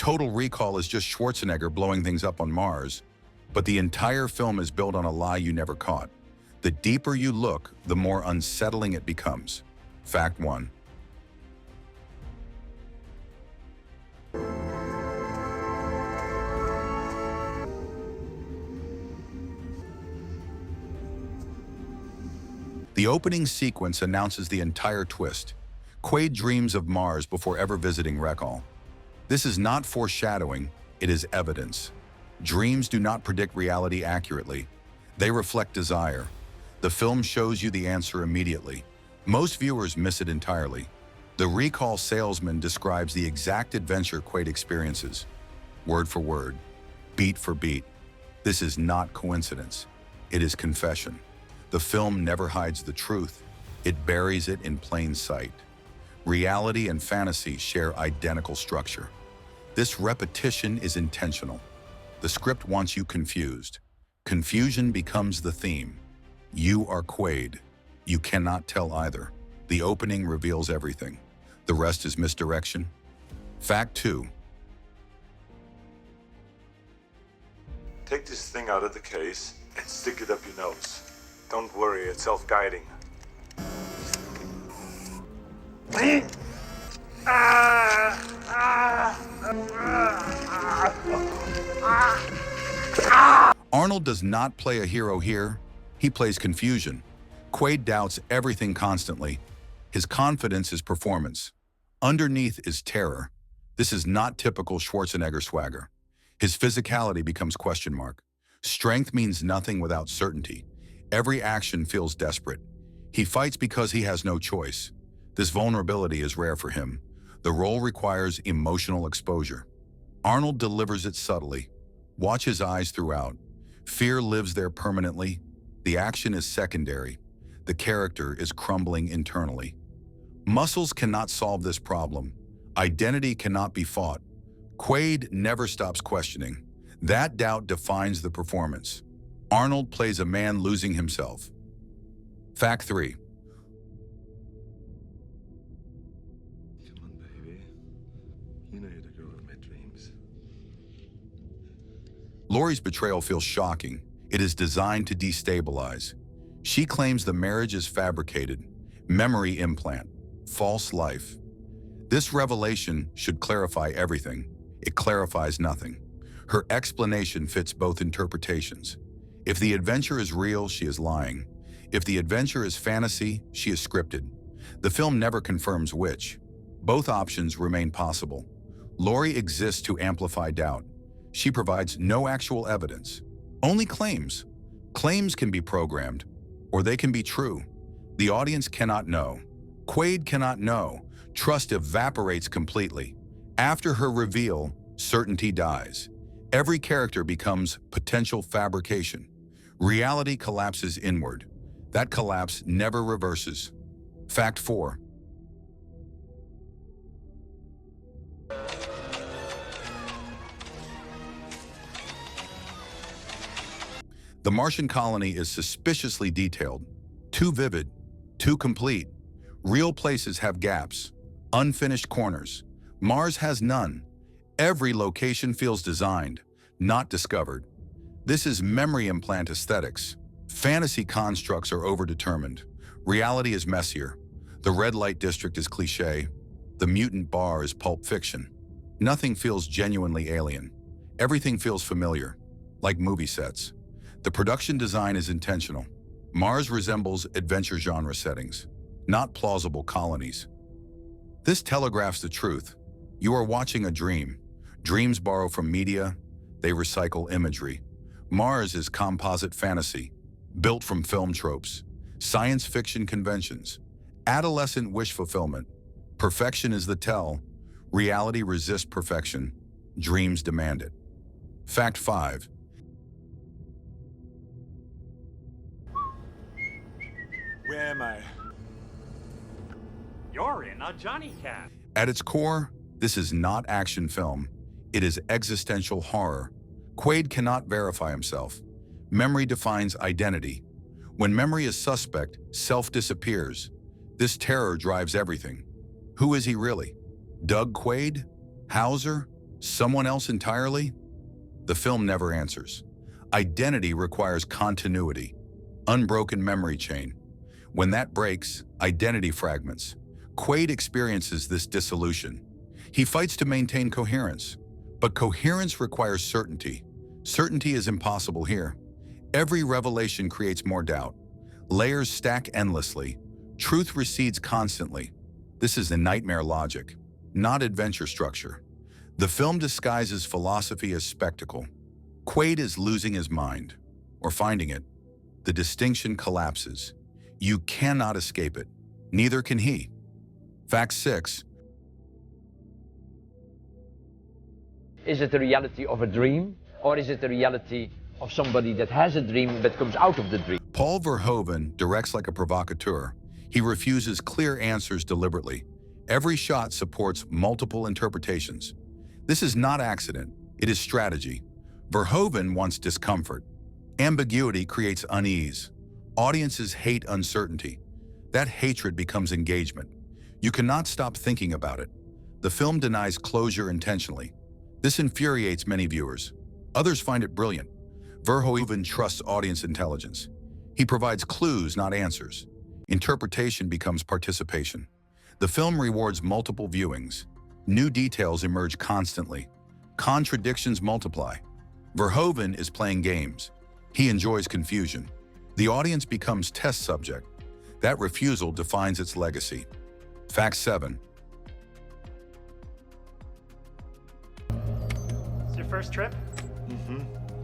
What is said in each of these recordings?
Total Recall is just Schwarzenegger blowing things up on Mars, but the entire film is built on a lie you never caught. The deeper you look, the more unsettling it becomes. Fact 1. The opening sequence announces the entire twist. Quaid dreams of Mars before ever visiting Recall. This is not foreshadowing, it is evidence. Dreams do not predict reality accurately. They reflect desire. The film shows you the answer immediately. Most viewers miss it entirely. The Recall salesman describes the exact adventure Quaid experiences, word for word, beat for beat. This is not coincidence. It is confession. The film never hides the truth. It buries it in plain sight. Reality and fantasy share identical structure. This repetition is intentional. The script wants you confused. Confusion becomes the theme. You are Quaid. You cannot tell either. The opening reveals everything. The rest is misdirection. Fact 2. Take this thing out of the case and stick it up your nose. Don't worry, it's self-guiding. Arnold does not play a hero here. He plays confusion. Quaid doubts everything constantly. His confidence is performance. Underneath is terror. This is not typical Schwarzenegger swagger. His physicality becomes question mark. Strength means nothing without certainty. Every action feels desperate. He fights because he has no choice. This vulnerability is rare for him. The role requires emotional exposure. Arnold delivers it subtly. Watch his eyes throughout. Fear lives there permanently. The action is secondary. The character is crumbling internally. Muscles cannot solve this problem. Identity cannot be fought. Quaid never stops questioning. That doubt defines the performance. Arnold plays a man losing himself. Fact 3. Come on, baby. You know you're the girl of my dreams. Laurie's betrayal feels shocking. It is designed to destabilize. She claims the marriage is fabricated, memory implant, false life. This revelation should clarify everything. It clarifies nothing. Her explanation fits both interpretations. If the adventure is real, she is lying. If the adventure is fantasy, she is scripted. The film never confirms which. Both options remain possible. Laurie exists to amplify doubt. She provides no actual evidence, only claims. Claims can be programmed, or they can be true. The audience cannot know. Quaid cannot know. Trust evaporates completely. After her reveal, certainty dies. Every character becomes potential fabrication. Reality collapses inward. That collapse never reverses. Fact 4. The Martian colony is suspiciously detailed. Too vivid, too complete. Real places have gaps, unfinished corners. Mars has none. Every location feels designed, not discovered. This is memory implant aesthetics. Fantasy constructs are overdetermined. Reality is messier. The red light district is cliché. The mutant bar is pulp fiction. Nothing feels genuinely alien. Everything feels familiar, like movie sets. The production design is intentional. Mars resembles adventure genre settings, not plausible colonies. This telegraphs the truth. You are watching a dream. Dreams borrow from media. They recycle imagery. Mars is composite fantasy, built from film tropes, science fiction conventions, adolescent wish fulfillment. Perfection is the tell. Reality resists perfection. Dreams demand it. Fact 5. Where am I? You're in a Johnny Cat. At its core, this is not action film. It is existential horror. Quaid cannot verify himself. Memory defines identity. When memory is suspect, self disappears. This terror drives everything. Who is he really? Doug Quaid? Hauser? Someone else entirely? The film never answers. Identity requires continuity, unbroken memory chain. When that breaks, identity fragments. Quaid experiences this dissolution. He fights to maintain coherence, but coherence requires certainty. Certainty is impossible here. Every revelation creates more doubt. Layers stack endlessly. Truth recedes constantly. This is the nightmare logic, not adventure structure. The film disguises philosophy as spectacle. Quaid is losing his mind, or finding it. The distinction collapses. You cannot escape it. Neither can he. Fact 6. Is it the reality of a dream, or is it the reality of somebody that has a dream but comes out of the dream? Paul Verhoeven directs like a provocateur. He refuses clear answers deliberately. Every shot supports multiple interpretations. This is not accident, it is strategy. Verhoeven wants discomfort. Ambiguity creates unease. Audiences hate uncertainty. That hatred becomes engagement. You cannot stop thinking about it. The film denies closure intentionally. This infuriates many viewers. Others find it brilliant. Verhoeven trusts audience intelligence. He provides clues, not answers. Interpretation becomes participation. The film rewards multiple viewings. New details emerge constantly. Contradictions multiply. Verhoeven is playing games. He enjoys confusion. The audience becomes test subject. That refusal defines its legacy. Fact 7. It's your first trip?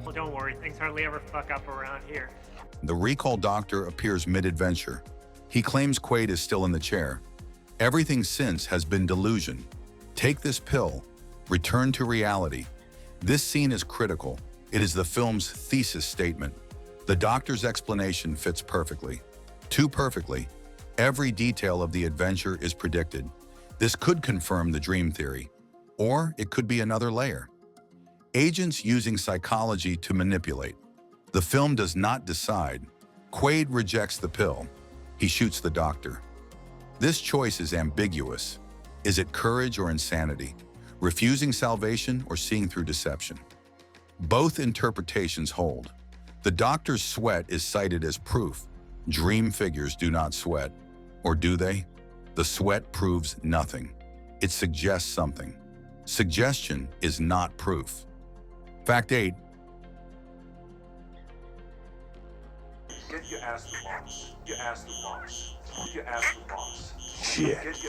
Well, don't worry, things hardly ever fuck up around here. The recall doctor appears mid-adventure. He claims Quaid is still in the chair. Everything since has been delusion. Take this pill. Return to reality. This scene is critical. It is the film's thesis statement. The doctor's explanation fits perfectly. Too perfectly. Every detail of the adventure is predicted. This could confirm the dream theory, or it could be another layer. Agents using psychology to manipulate. The film does not decide. Quaid rejects the pill. He shoots the doctor. This choice is ambiguous. Is it courage or insanity? Refusing salvation or seeing through deception? Both interpretations hold. The doctor's sweat is cited as proof. Dream figures do not sweat. Or do they? The sweat proves nothing. It suggests something. Suggestion is not proof. Fact 8. Get your ass to Mars. Your ass to Mars. Your ass to Mars. Shit. Get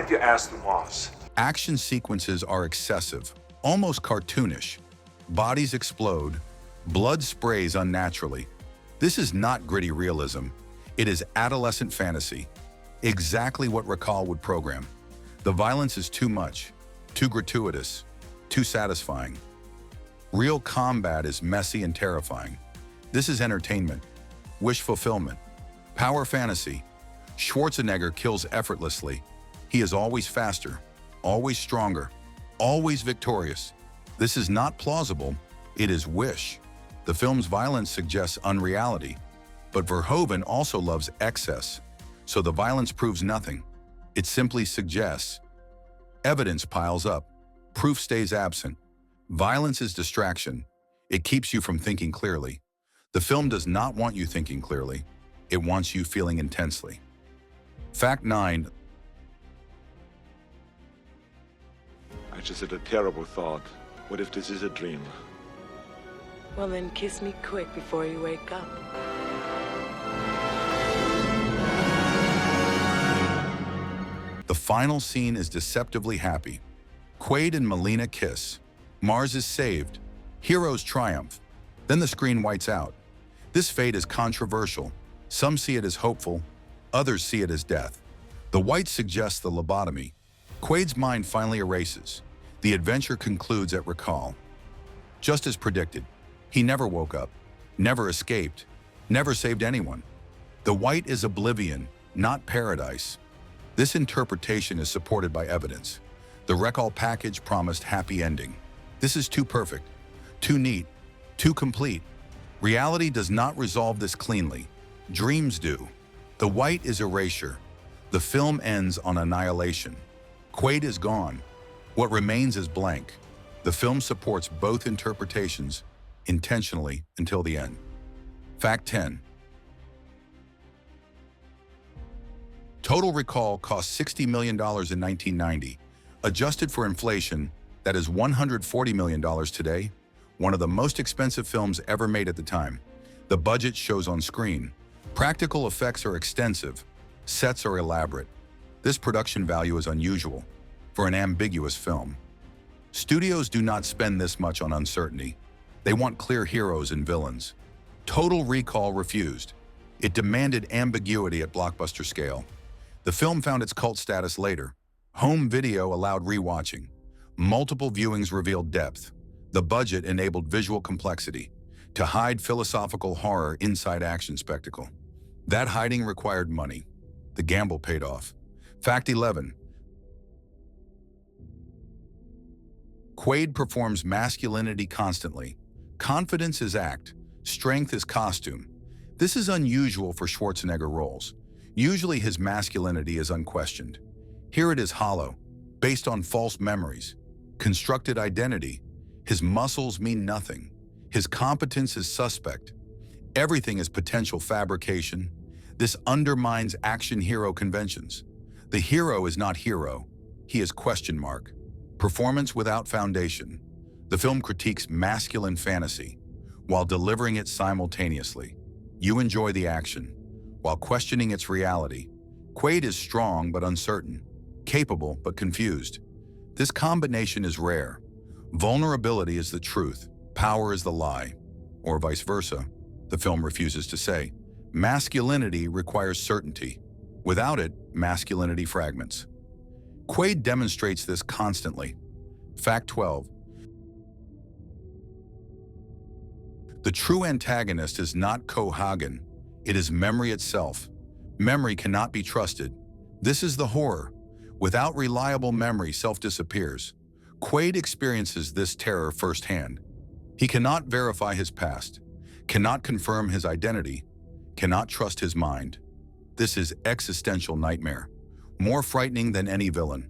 your ass to Mars. Action sequences are excessive, almost cartoonish. Bodies explode. Blood sprays unnaturally. This is not gritty realism. It is adolescent fantasy. Exactly what Recall would program. The violence is too much, too gratuitous, too satisfying. Real combat is messy and terrifying. This is entertainment, wish fulfillment, power fantasy. Schwarzenegger kills effortlessly. He is always faster, always stronger, always victorious. This is not plausible, it is wish. The film's violence suggests unreality, but Verhoeven also loves excess, so the violence proves nothing. It simply suggests. Evidence piles up, proof stays absent. Violence is distraction. It keeps you from thinking clearly. The film does not want you thinking clearly. It wants you feeling intensely. Fact 9. I just had a terrible thought. What if this is a dream? Well, then kiss me quick before you wake up. The final scene is deceptively happy. Quaid and Melina kiss. Mars is saved. Heroes triumph. Then the screen whites out. This fate is controversial. Some see it as hopeful. Others see it as death. The white suggests the lobotomy. Quaid's mind finally erases. The adventure concludes at Recall. Just as predicted, he never woke up, never escaped, never saved anyone. The white is oblivion, not paradise. This interpretation is supported by evidence. The Recall package promised happy ending. This is too perfect, too neat, too complete. Reality does not resolve this cleanly. Dreams do. The white is erasure. The film ends on annihilation. Quaid is gone. What remains is blank. The film supports both interpretations intentionally until the end. Fact 10. Total Recall cost $60 million in 1990. Adjusted for inflation, that is $140 million today, one of the most expensive films ever made at the time. The budget shows on screen. Practical effects are extensive. Sets are elaborate. This production value is unusual for an ambiguous film. Studios do not spend this much on uncertainty. They want clear heroes and villains. Total Recall refused. It demanded ambiguity at blockbuster scale. The film found its cult status later. Home video allowed rewatching. Multiple viewings revealed depth. The budget enabled visual complexity to hide philosophical horror inside action spectacle. That hiding required money. The gamble paid off. Fact 11. Quaid performs masculinity constantly. Confidence is act. Strength is costume. This is unusual for Schwarzenegger roles. Usually his masculinity is unquestioned. Here it is hollow, based on false memories, constructed identity. His muscles mean nothing. His competence is suspect. Everything is potential fabrication. This undermines action hero conventions. The hero is not hero. He is question mark. Performance without foundation. The film critiques masculine fantasy while delivering it simultaneously. You enjoy the action while questioning its reality. Quaid is strong but uncertain, capable but confused. This combination is rare. Vulnerability is the truth, power is the lie, or vice versa. The film refuses to say. Masculinity requires certainty. Without it, masculinity fragments. Quaid demonstrates this constantly. Fact 12. The true antagonist is not Cohagen. It is memory itself. Memory cannot be trusted. This is the horror. Without reliable memory, self disappears. Quaid experiences this terror firsthand. He cannot verify his past, cannot confirm his identity, cannot trust his mind. This is existential nightmare, more frightening than any villain.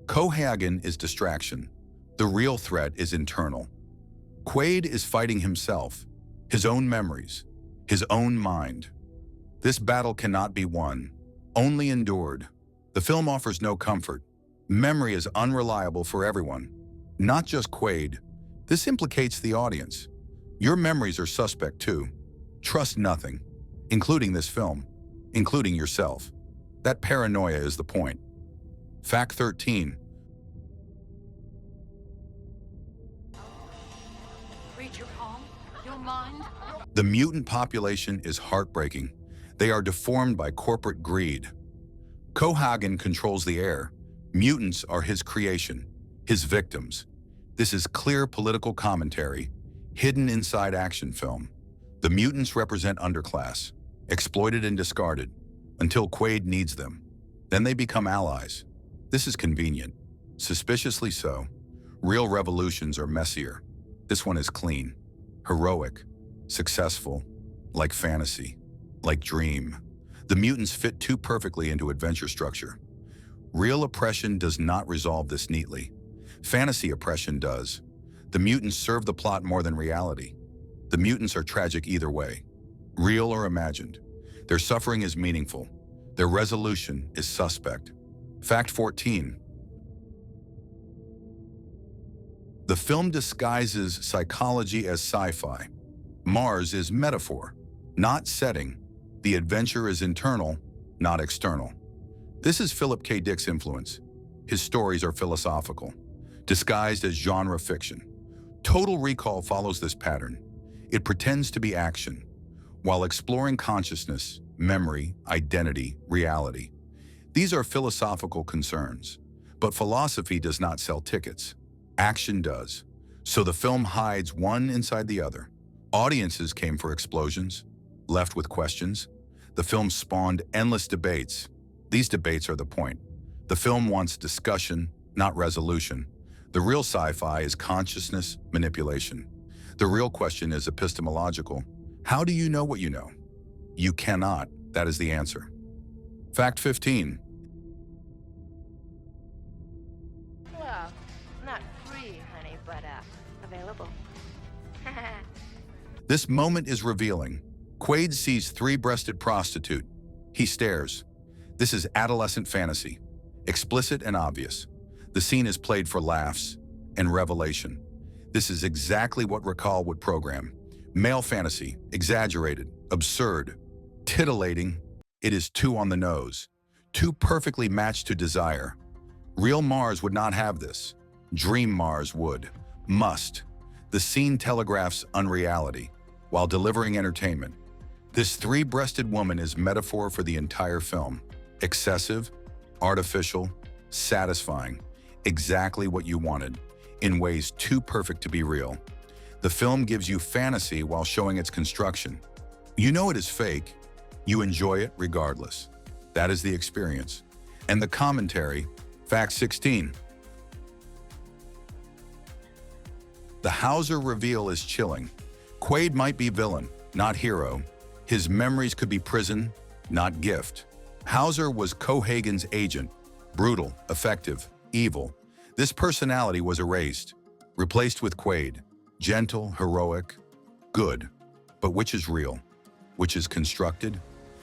Cohagen is distraction. The real threat is internal. Quaid is fighting himself, his own memories, his own mind. This battle cannot be won, only endured. The film offers no comfort. Memory is unreliable for everyone, not just Quaid. This implicates the audience. Your memories are suspect too. Trust nothing, including this film, including yourself. That paranoia is the point. Fact 13. Read your palm, your mind. The mutant population is heartbreaking. They are deformed by corporate greed. Cohagen controls the air. Mutants are his creation, his victims. This is clear political commentary, hidden inside action film. The mutants represent underclass, exploited and discarded, until Quaid needs them. Then they become allies. This is convenient, suspiciously so. Real revolutions are messier. This one is clean, heroic, successful, like fantasy, like dream. The mutants fit too perfectly into adventure structure. Real oppression does not resolve this neatly. Fantasy oppression does. The mutants serve the plot more than reality. The mutants are tragic either way, real or imagined. Their suffering is meaningful. Their resolution is suspect. Fact 14. The film disguises psychology as sci-fi. Mars is metaphor, not setting. The adventure is internal, not external. This is Philip K. Dick's influence. His stories are philosophical, disguised as genre fiction. Total Recall follows this pattern. It pretends to be action, while exploring consciousness, memory, identity, reality. These are philosophical concerns, but philosophy does not sell tickets. Action does. So the film hides one inside the other. Audiences came for explosions, left with questions. The film spawned endless debates. These debates are the point. The film wants discussion, not resolution. The real sci-fi is consciousness manipulation. The real question is epistemological. How do you know what you know? You cannot. That is the answer. Fact 15. Well, This moment is revealing. Quaid sees three-breasted prostitute. He stares. This is adolescent fantasy, explicit and obvious. The scene is played for laughs and revelation. This is exactly what Recall would program. Male fantasy, exaggerated, absurd, titillating. It is too on the nose, too perfectly matched to desire. Real Mars would not have this. Dream Mars would, must. The scene telegraphs unreality while delivering entertainment. This three-breasted woman is metaphor for the entire film. Excessive, artificial, satisfying. Exactly what you wanted, in ways too perfect to be real. The film gives you fantasy while showing its construction. You know it is fake. You enjoy it regardless. That is the experience. And the commentary, fact 16. The Hauser reveal is chilling. Quaid might be villain, not hero. His memories could be prison, not gift. Hauser was Cohagen's agent, brutal, effective, evil. This personality was erased, replaced with Quaid, gentle, heroic, good. But which is real? Which is constructed?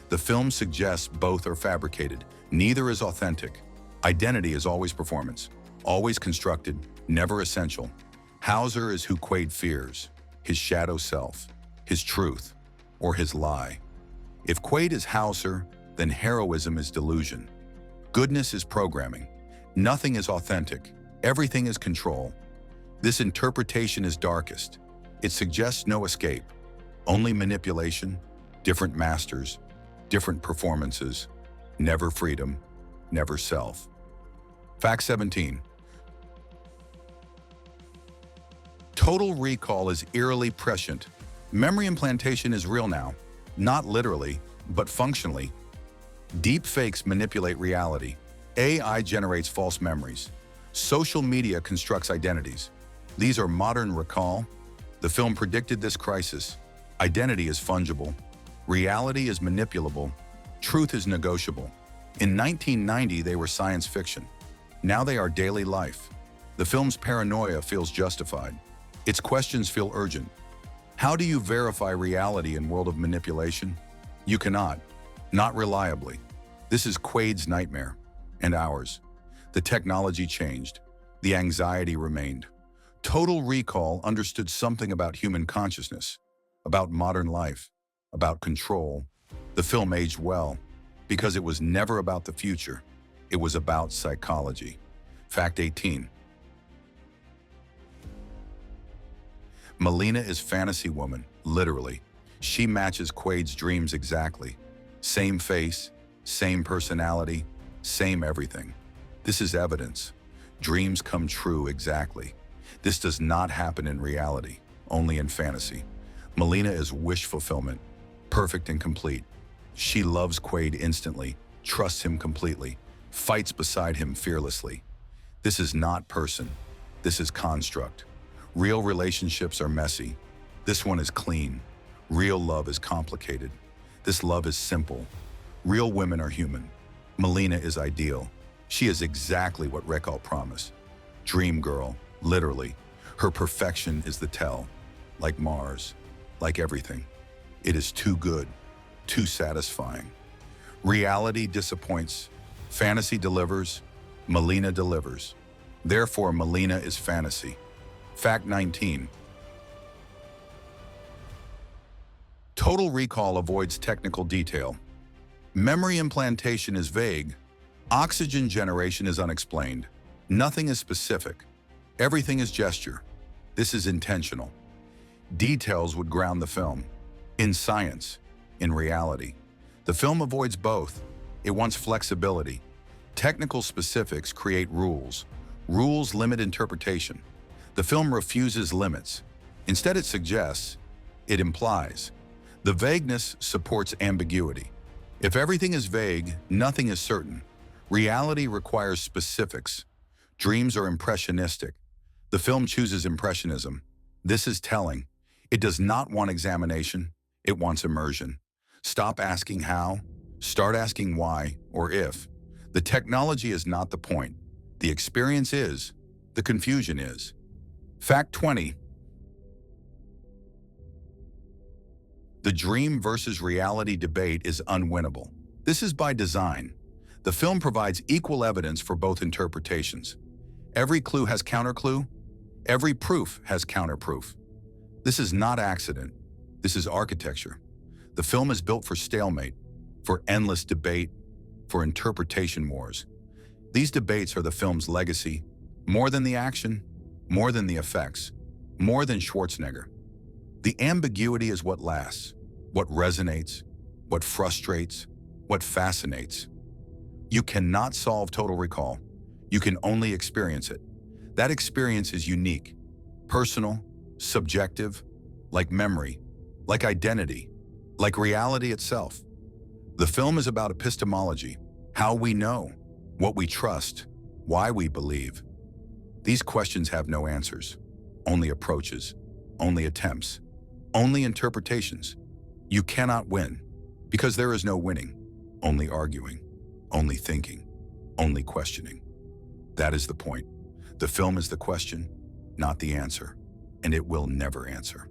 The film suggests both are fabricated. Neither is authentic. Identity is always performance, always constructed, never essential. Hauser is who Quaid fears, his shadow self, his truth, or his lie. If Quaid is Hauser, then heroism is delusion. Goodness is programming. Nothing is authentic. Everything is control. This interpretation is darkest. It suggests no escape, only manipulation, different masters, different performances, never freedom, never self. Fact 17. Total Recall is eerily prescient. Memory implantation is real now, not literally, but functionally. Deep fakes manipulate reality. AI generates false memories. Social media constructs identities. These are modern recall. The film predicted this crisis. Identity is fungible. Reality is manipulable. Truth is negotiable. In 1990, they were science fiction. Now they are daily life. The film's paranoia feels justified. Its questions feel urgent. How do you verify reality in a world of manipulation? You cannot. Not reliably. This is Quaid's nightmare, and ours. The technology changed. The anxiety remained. Total Recall understood something about human consciousness, about modern life, about control. The film aged well, because it was never about the future. It was about psychology. Fact 18. Melina is fantasy woman, literally. She matches Quaid's dreams exactly. Same face, same personality, same everything. This is evidence. Dreams come true exactly. This does not happen in reality, only in fantasy. Melina is wish fulfillment, perfect and complete. She loves Quaid instantly, trusts him completely, fights beside him fearlessly. This is not person. This is construct. Real relationships are messy. This one is clean. Real love is complicated. This love is simple. Real women are human. Melina is ideal. She is exactly what Recall promised. Dream girl, literally. Her perfection is the tell. Like Mars, like everything. It is too good, too satisfying. Reality disappoints. Fantasy delivers. Melina delivers. Therefore, Melina is fantasy. Fact 19. Total Recall avoids technical detail. Memory implantation is vague. Oxygen generation is unexplained. Nothing is specific. Everything is gesture. This is intentional. Details would ground the film. In science, in reality. The film avoids both. It wants flexibility. Technical specifics create rules. Rules limit interpretation. The film refuses limits. Instead, it suggests, it implies. The vagueness supports ambiguity. If everything is vague, nothing is certain. Reality requires specifics. Dreams are impressionistic. The film chooses impressionism. This is telling. It does not want examination. It wants immersion. Stop asking how. Start asking why or if. The technology is not the point. The experience is. The confusion is. Fact 20. The dream versus reality debate is unwinnable. This is by design. The film provides equal evidence for both interpretations. Every clue has counterclue. Every proof has counterproof. This is not accident. This is architecture. The film is built for stalemate, for endless debate, for interpretation wars. These debates are the film's legacy, more than the action, more than the effects, more than Schwarzenegger. The ambiguity is what lasts, what resonates, what frustrates, what fascinates. You cannot solve total recall. You can only experience it. That experience is unique, personal, subjective, like memory, like identity, like reality itself. The film is about epistemology, how we know, what we trust, why we believe. These questions have no answers, only approaches, only attempts, only interpretations. You cannot win, because there is no winning, only arguing, only thinking, only questioning. That is the point. The film is the question, not the answer, and it will never answer.